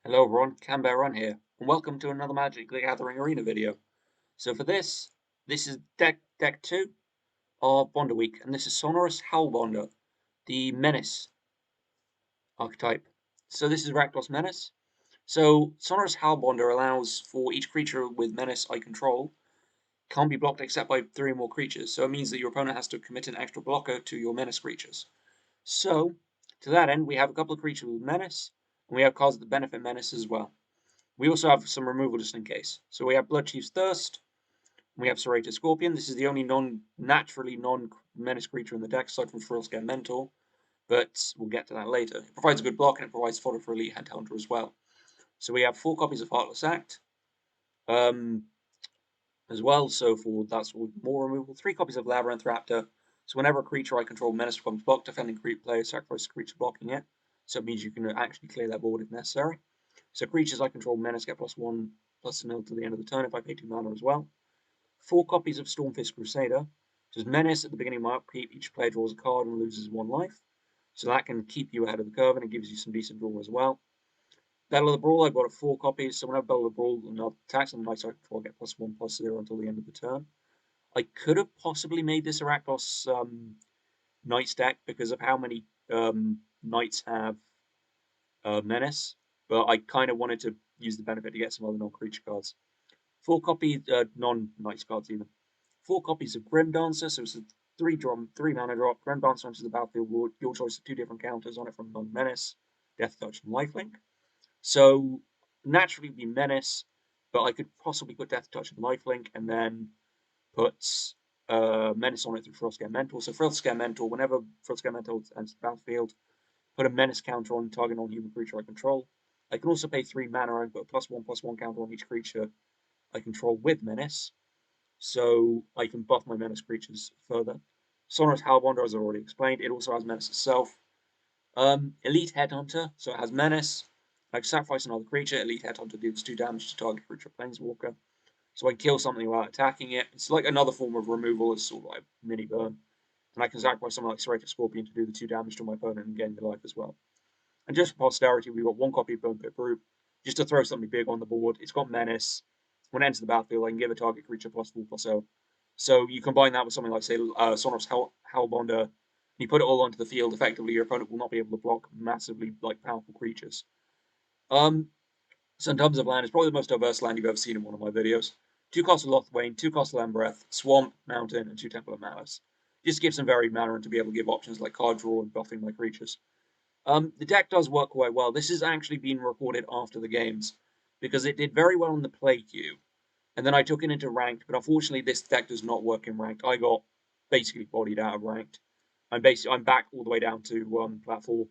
Hello everyone, Canberra here, and welcome to another Magic the Gathering Arena video. So for this is deck 2 of Bonder Week, and this is Sonorous Howlbonder, the Menace archetype. So this is Rakdos Menace. So Sonorous Howlbonder allows for each creature with Menace I control, can't be blocked except by 3 or more creatures, so it means that your opponent has to commit an extra blocker to your Menace creatures. So, to that end, we have a couple of creatures with Menace, and we have cards that benefit Menace as well. We also have some removal just in case. So we have Bloodchief's Thirst, we have Serrated Scorpion. This is the only naturally non-menace creature in the deck, aside from Frillscare Mentor, but we'll get to that later. It provides a good block, and it provides fodder for Elite Headhunter as well. So we have 4 copies of Heartless Act, as well, so that's more removal. 3 copies of Labyrinth Raptor, so whenever a creature I control Menace becomes blocked, defending creep player sacrifice a creature blocking it, so it means you can actually clear that board if necessary. So creatures I control Menace get +1/+0 to the end of the turn if I pay 2 mana as well. 4 copies of Stormfist Crusader. So Menace at the beginning of my upkeep, each player draws a card and loses 1 life. So that can keep you ahead of the curve and it gives you some decent draw as well. Battle of the Brawl, I've got 4 copies, so whenever Battle of the Brawl and attacks on the night I control, I get +1/+0 until the end of the turn. I could have possibly made this a Rakdos Knights deck because of how many Knights have Menace, but I kind of wanted to use the benefit to get some other non-creature cards. 4 copies, non-Knights cards even. 4 copies of Grim Dancer, so it's a 3 mana drop. Grim Dancer enters the battlefield, your choice of 2 different counters on it from non-menace, Death Touch and Lifelink. So naturally it would be Menace, but I could possibly put Death Touch and Lifelink and then put Menace on it through Frillscare Mentor. So Frillscare Mentor, whenever Frillscare Mentor enters the battlefield, put a Menace counter on target non-human creature I control. I can also pay 3 mana and put a +1/+1 counter on each creature I control with Menace, so I can buff my Menace creatures further. Sonorous Howlbonder, as I already explained, it also has Menace itself. Elite Headhunter, so it has Menace. I can sacrifice another creature. Elite Headhunter deals 2 damage to target creature Planeswalker. So I can kill something without attacking it. It's like another form of removal. It's sort of like mini burn. And I can sacrifice something like Serrated Scorpion to do the 2 damage to my opponent and gain the life as well. And just for posterity, we've got 1 copy of Bone Pit Brute, just to throw something big on the board. It's got Menace. When it enters the battlefield, I can give a target creature +4/+0. So you combine that with something like, say, Sonorous Howlbonder, you put it all onto the field, effectively your opponent will not be able to block massively powerful creatures. So in terms of land, it's probably the most diverse land you've ever seen in one of my videos. 2 Castle Lothwain, 2 Castle Embereth, Swamp, Mountain, and 2 Temple of Malice. Just give some varied mana and to be able to give options like card draw and buffing my creatures. The deck does work quite well. This has actually been recorded after the games, because it did very well in the play queue. And then I took it into ranked, but unfortunately this deck does not work in ranked. I got basically bodied out of ranked. I'm back all the way down to plat 4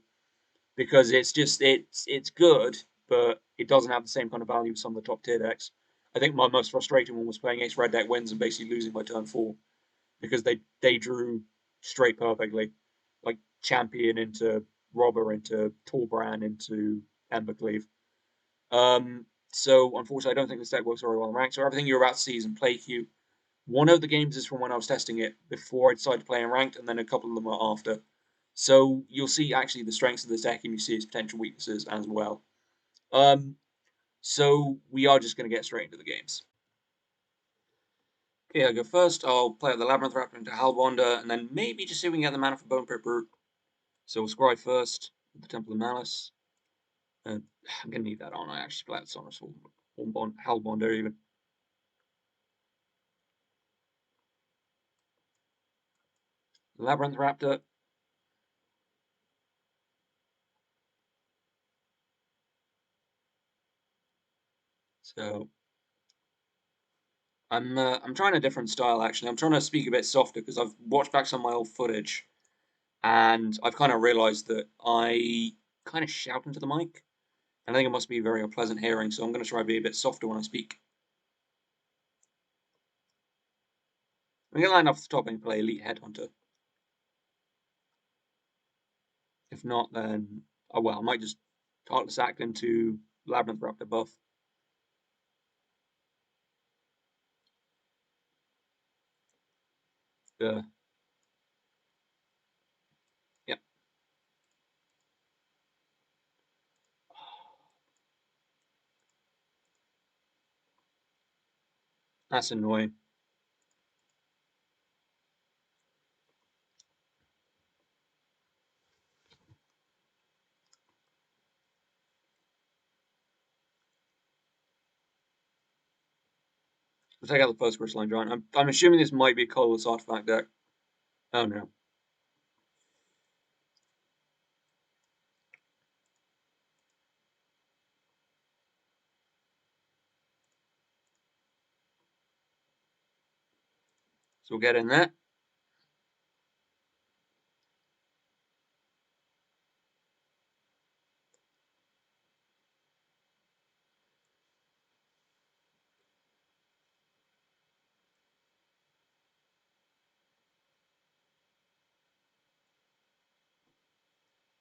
because it's good, but it doesn't have the same kind of value as some of the top tier decks. I think my most frustrating one was playing Ace Red deck wins and basically losing by turn 4 because they drew straight perfectly, like Champion into Robber into Torbran into Embercleave. So unfortunately, I don't think this deck works very well in ranked. So everything you're about to see is in play queue. One of the games is from when I was testing it before I decided to play in ranked, and then a couple of them are after. So you'll see actually the strengths of this deck, and you see its potential weaknesses as well. So we are just going to get straight into the games. Okay, I'll go first. I'll play out the Labyrinth Raptor into Howlbonder, and then maybe just see if we can get the mana for Bone Pit Brute. So we'll scry first with the Temple of Malice. I'm going to need that on. I actually play out Sonorous Howlbonder even. Labyrinth Raptor. So I'm trying a different style actually. I'm trying to speak a bit softer because I've watched back some of my old footage, and I've kind of realised that I kind of shout into the mic, and I think it must be very unpleasant hearing. So I'm going to try to be a bit softer when I speak. I'm going to line up at the top and play Elite Headhunter. If not, then oh well, I might just Heartless Act into Labyrinth Raptor buff. Yep. That's annoying. We'll take out the first crystalline giant. I'm assuming this might be a colorless artifact deck. Oh no. So we'll get in there.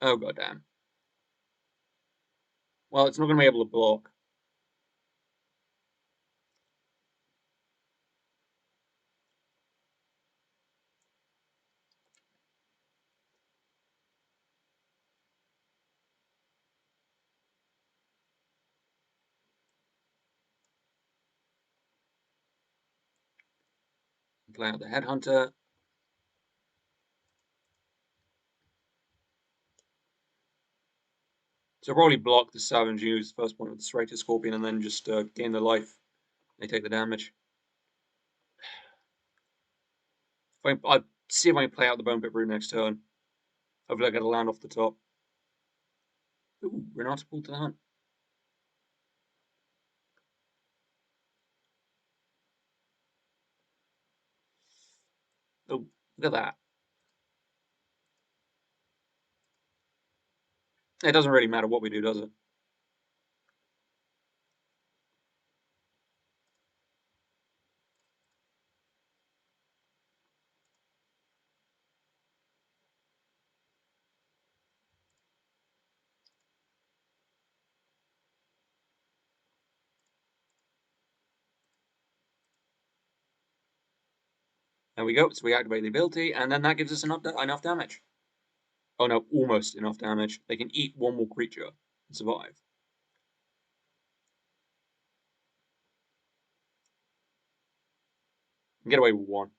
Oh goddamn. Well, it's not going to be able to block. Play out the Headhunter. So probably block the Savage, use first point with the Serrated Scorpion, and then just gain the life. They take the damage. I'll see if I can play out the Bone Pit Brew next turn. Hopefully I get a land off the top. Ooh, Renata pulled to the hunt. Oh, look at that. It doesn't really matter what we do, does it? There we go. So we activate the ability, and then that gives us enough damage. Oh no, almost enough damage. They can eat one more creature and survive. And get away with one.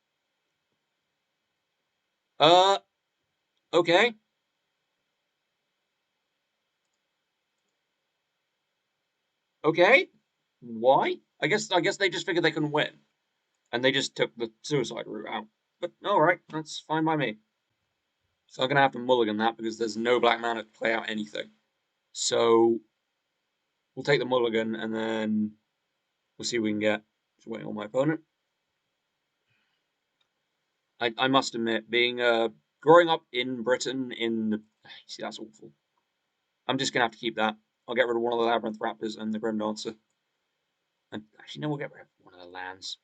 Uh, okay. Okay. Why? I guess they just figured they couldn't win. And they just took the suicide route out. But alright, that's fine by me. So I'm gonna have to mulligan that because there's no black mana to play out anything. So we'll take the mulligan and then we'll see what we can get. Just waiting on my opponent. I must admit, being growing up in Britain in see that's awful. I'm just gonna have to keep that. I'll get rid of one of the Labyrinth Raptors and the Grim Dancer. And actually no, we'll get rid of one of the lands.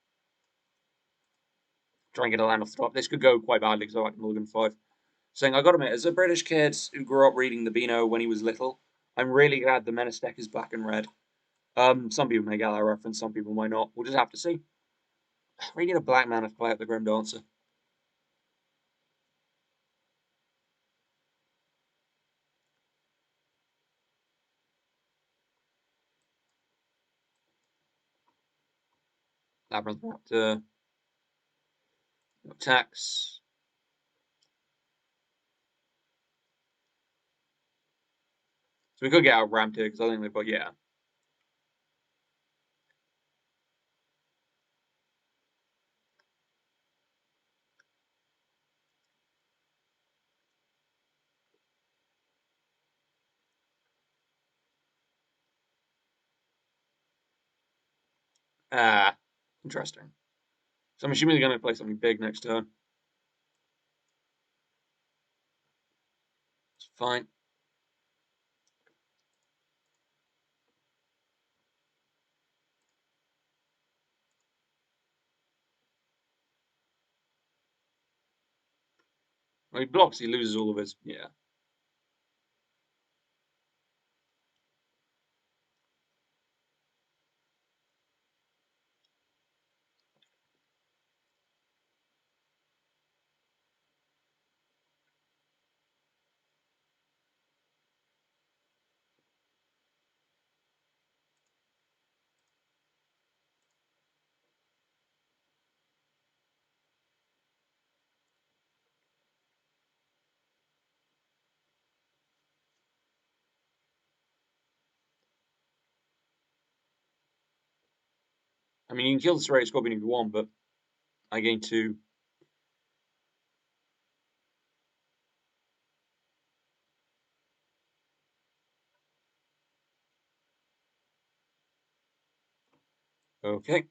Try and get a land off the top. This could go quite badly because I like Mulligan 5. Saying, I gotta admit, as a British kid who grew up reading the Beano when he was little, I'm really glad the Menace deck is black and red. Some people may get that reference, some people might not. We'll just have to see. We need a black mana to play up the Grim Dancer. Labyrinth Raptor. No attacks. So we could get out Rammed here, because I think they've got, yeah. Ah, interesting. So I'm assuming they're going to play something big next turn. It's fine. Well, he blocks, he loses all of his, yeah. mean, you can kill the Serrated Scorpion if you want, but I gain 2. Okay.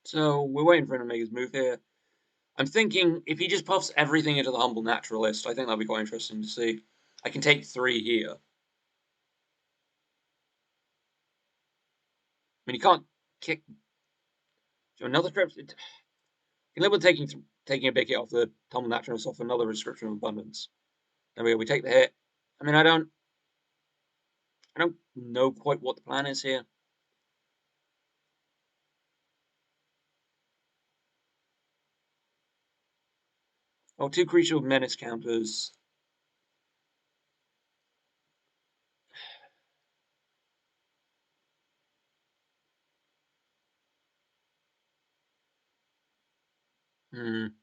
So we're waiting for him to make his move here. I'm thinking if he just puffs everything into the Humble Naturalist, I think that'll be quite interesting to see. I can take 3 here. I mean, you can't kick. So another trip. You can live with taking a big hit off the Humble Naturalist off another Restriction of Abundance. There we go. We take the hit. I mean, I don't know quite what the plan is here. Oh, 2 Creature with Menace counters. I'm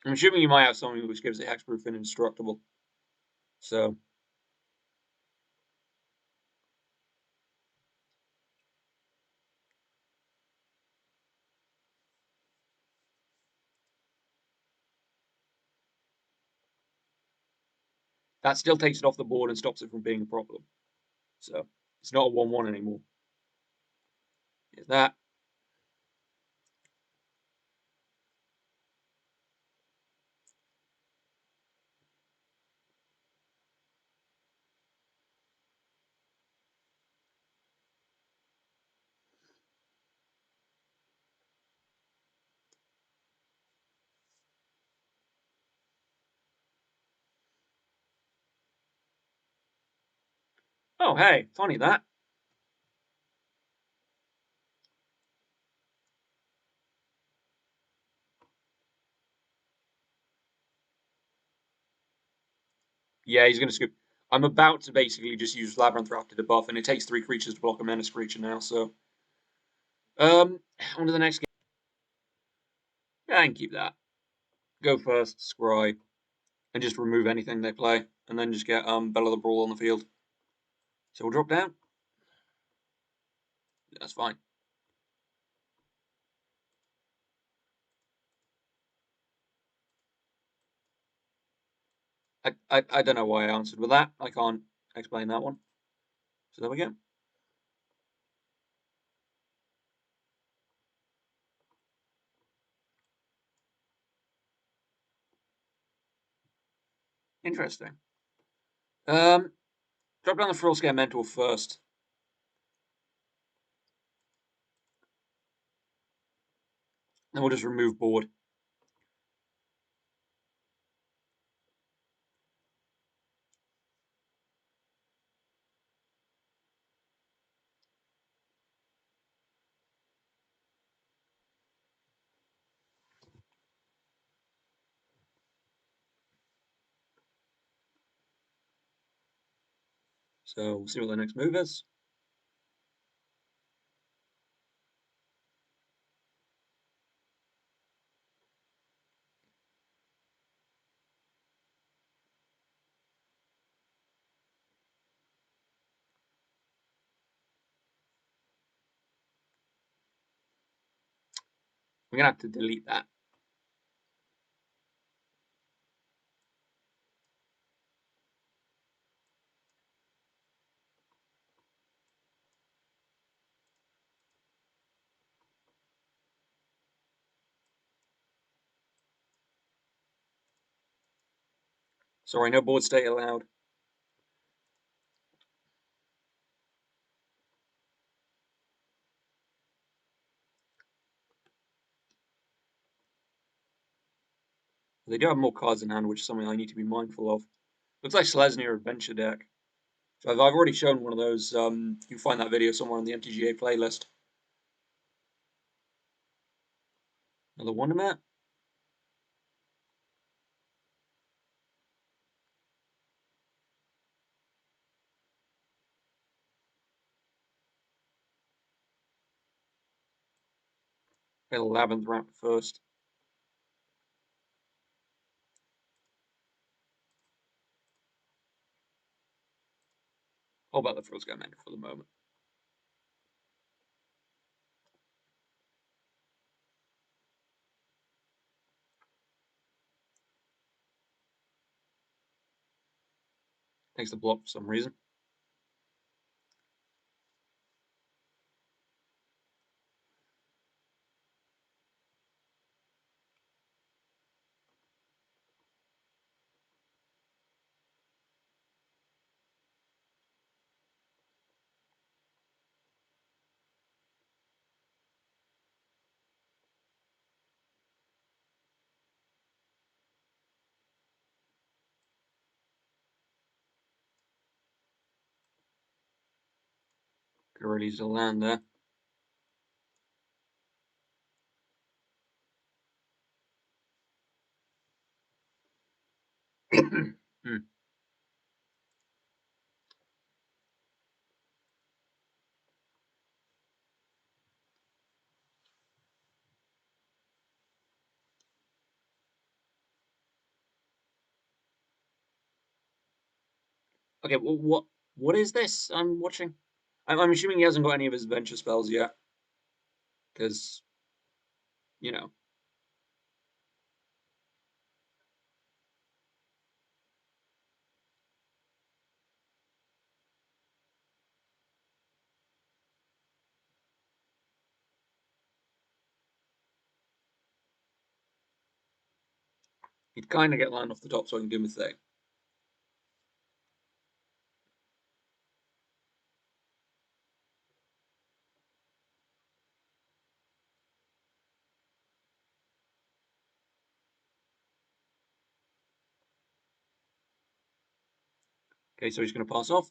assuming you might have something which gives it hexproof and indestructible. So that still takes it off the board and stops it from being a problem. So it's not a 1/1 anymore. Is that? Oh, hey, funny that. Yeah, he's going to scoop. I'm about to basically just use Labyrinth Raptor to buff, and it takes 3 creatures to block a Menace creature now, so. On to the next game. Yeah, I can keep that. Go first, scry, and just remove anything they play, and then just get Bell of the Brawl on the field. So we'll drop down. That's fine. I don't know why I answered with that. I can't explain that one. So there we go. Interesting. Drop down the Frill Scare Mentor first. Then we'll just remove board. So we'll see what the next move is. We're going to have to delete that. Sorry, no board state allowed. They do have more cards in hand, which is something I need to be mindful of. Looks like Selesnya Adventure deck. So I've already shown one of those. You can find that video somewhere on the MTGA playlist. Another Wonderment. Labyrinth Raptor first. How about the Frostgame Mender for the moment? Takes the block for some reason. Could have released a land there. Okay, well, what is this I'm watching? I'm assuming he hasn't got any of his adventure spells yet. Because, you know. He'd kind of get land off the top so I can do my thing. Okay, so he's going to pass off.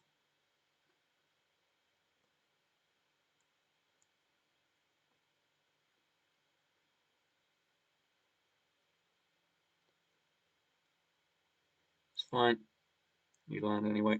It's fine. You land anyway.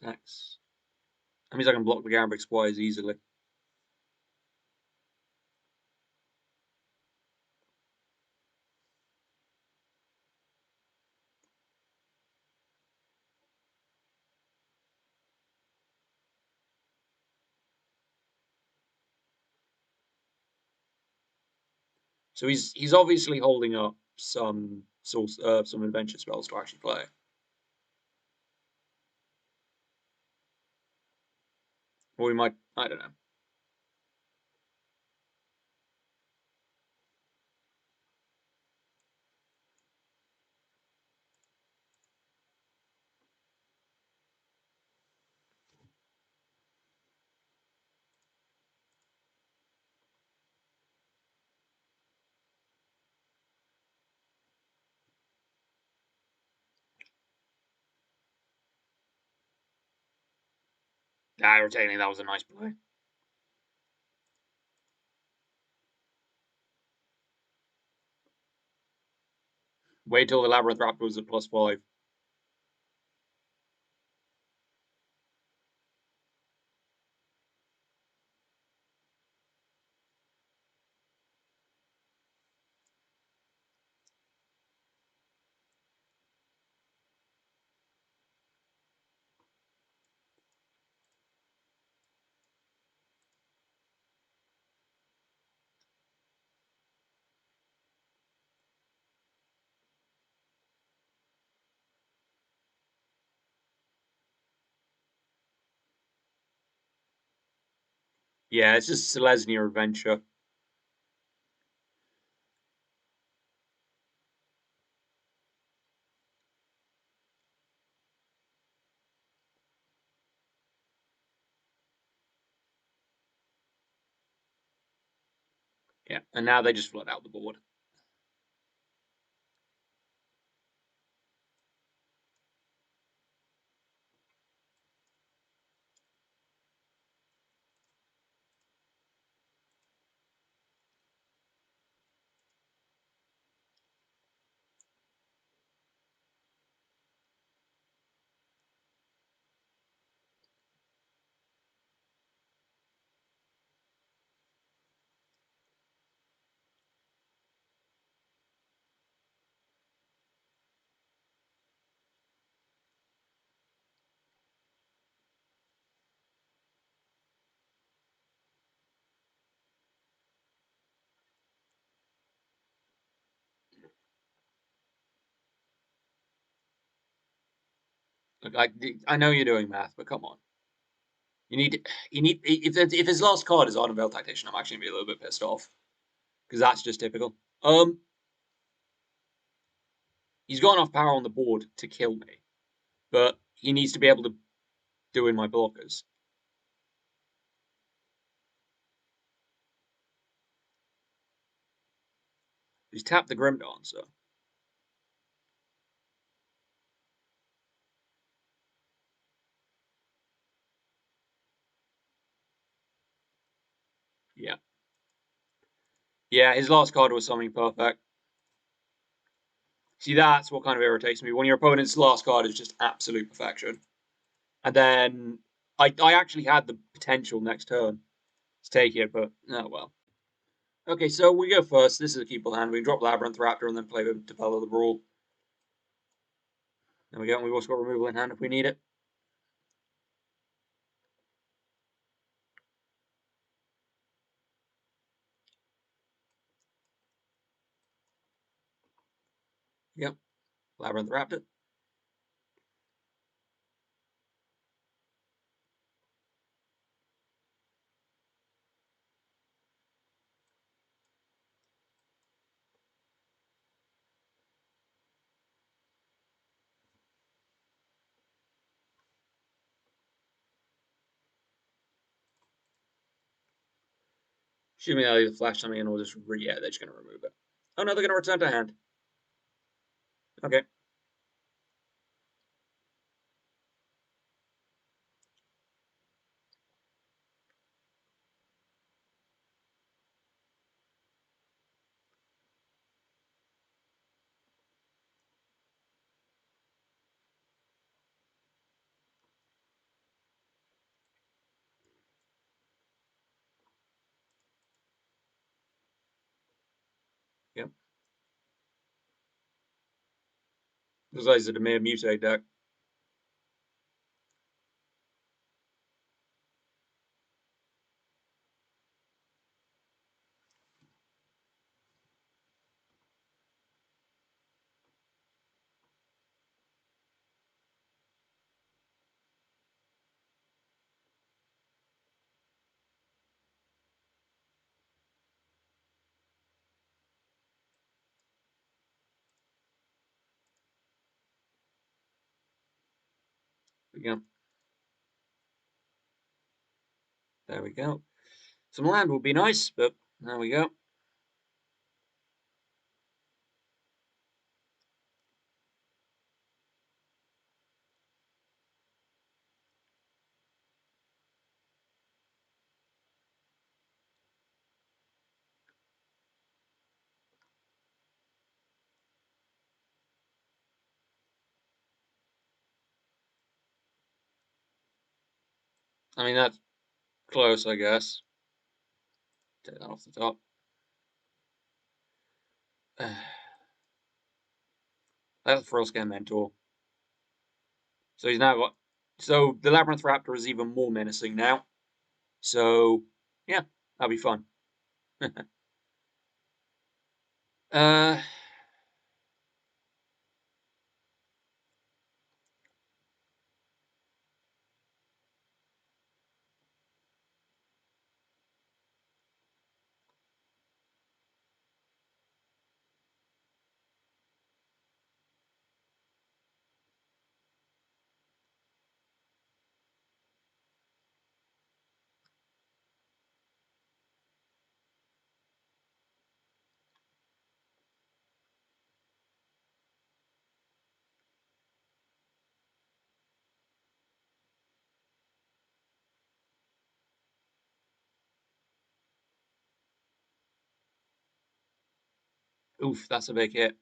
Attacks. That means I can block the Gambrix Squires easily. So he's obviously holding up some some adventure spells to actually play. Or we might, I don't know. Retaining, that was a nice play. Wait till the Labyrinth Raptor was at +5. Yeah, it's just Selesnya Adventure. Yeah, and now they just flood out the board. Look, I know you're doing math, but come on. You need if his last card is Ardent Veil Tactician, I'm actually gonna be a little bit pissed off because that's just typical. He's got enough power on the board to kill me, but he needs to be able to do in my blockers. He's tapped the Grim Dancer. Yeah. Yeah, his last card was something perfect. See, that's what kind of irritates me. When your opponent's last card is just absolute perfection. And then I actually had the potential next turn to take it, but oh well. Okay, so we go first. This is a keeper hand. We can drop Labyrinth Raptor and then play with Develop the Brawl. There we go. We've also got removal in hand if we need it. Yep. Labyrinth Raptor. Assuming they'll either flash something in or just yeah, they're just gonna remove it. Oh no, they're gonna return to hand. Okay. Yep. Looks like it's a Demir Mutate deck. Again. There we go. Some land would be nice, but there we go. I mean, that's close, I guess. Take that off the top. That's Froscan Mentor. So he's now got. So the Labyrinth Raptor is even more menacing now. So yeah, that'll be fun. uh, Oof, that's a big hit.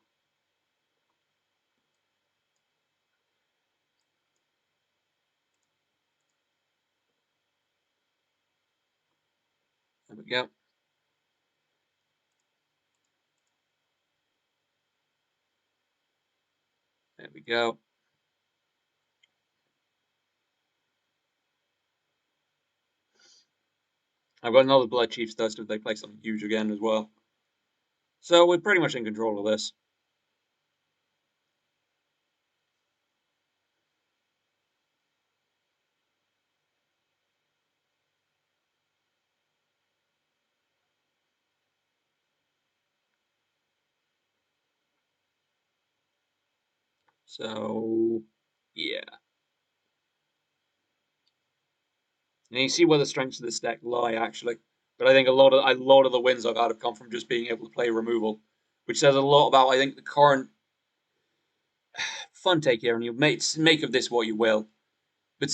There we go. There we go. I've got another Blood Chief's Dust if they play something huge again as well. So we're pretty much in control of this. So, yeah. And you see where the strengths of this deck lie, actually. But I think a lot of the wins I've had have come from just being able to play removal, which says a lot about, I think, the current fun take here. And you make of this what you will. But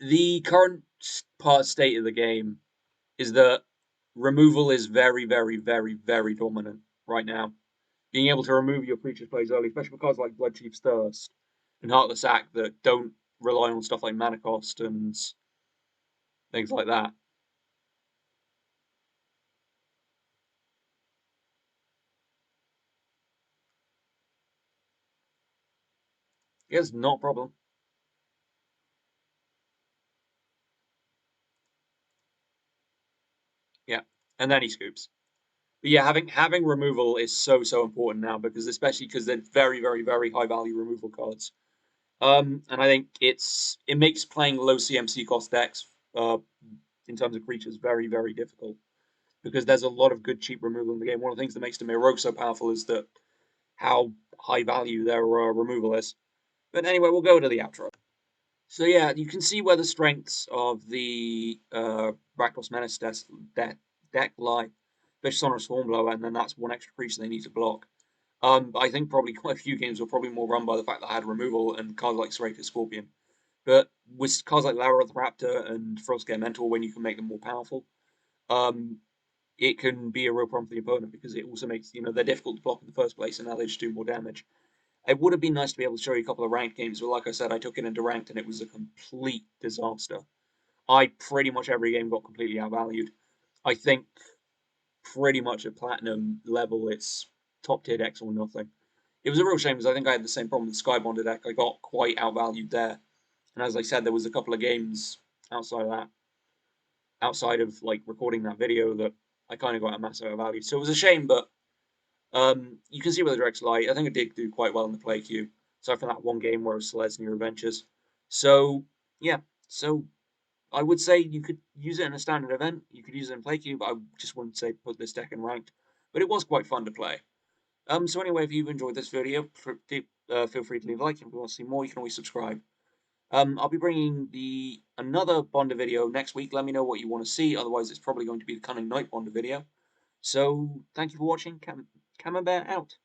the current state of the game is that removal is very, very, very, very dominant right now. Being able to remove your creature's plays early, especially with cards like Blood Chief's Thirst and Heartless Act that don't rely on stuff like mana cost and things like that. It's not a problem. Yeah, and then he scoops. But yeah, having removal is so important now because especially because they're very very very high value removal cards. And I think it makes playing low CMC cost decks in terms of creatures very very difficult because there's a lot of good cheap removal in the game. One of the things that makes the Mirror so powerful is that how high value their removal is. But anyway, we'll go to the outro. So yeah, you can see where the strengths of the Rakdos Menace deck lie. There's Sonorous Howlbonder, and then that's one extra creature they need to block. I think probably quite a few games were probably more run by the fact that I had removal and cards like Seraphic Scorpion. But with cards like Labyrinth Raptor and Frostgate Mentor, when you can make them more powerful, um, it can be a real problem for the opponent because it also makes they're difficult to block in the first place, and now they just do more damage. It would have been nice to be able to show you a couple of ranked games, but like I said, I took it into ranked and it was a complete disaster. I pretty much every game got completely outvalued. I think pretty much at platinum level, it's top tier decks or nothing. It was a real shame because I think I had the same problem with the Skybonder deck. I got quite outvalued there, and as I said, there was a couple of games outside of that, outside of like recording that video, that I kind of got a massive outvalue. So it was a shame, but you can see where the directs lie. I think it did do quite well in the play queue, aside from that one game where it was Celeste New Adventures. So yeah, so I would say you could use it in a standard event. You could use it in play queue, but I just wouldn't say put this deck in ranked. But it was quite fun to play. So anyway, if you've enjoyed this video, feel free to leave a like. If you want to see more, you can always subscribe. I'll be bringing another Bonder video next week. Let me know what you want to see. Otherwise, it's probably going to be the Cunning Knight Bonder video. So thank you for watching. Camembert out.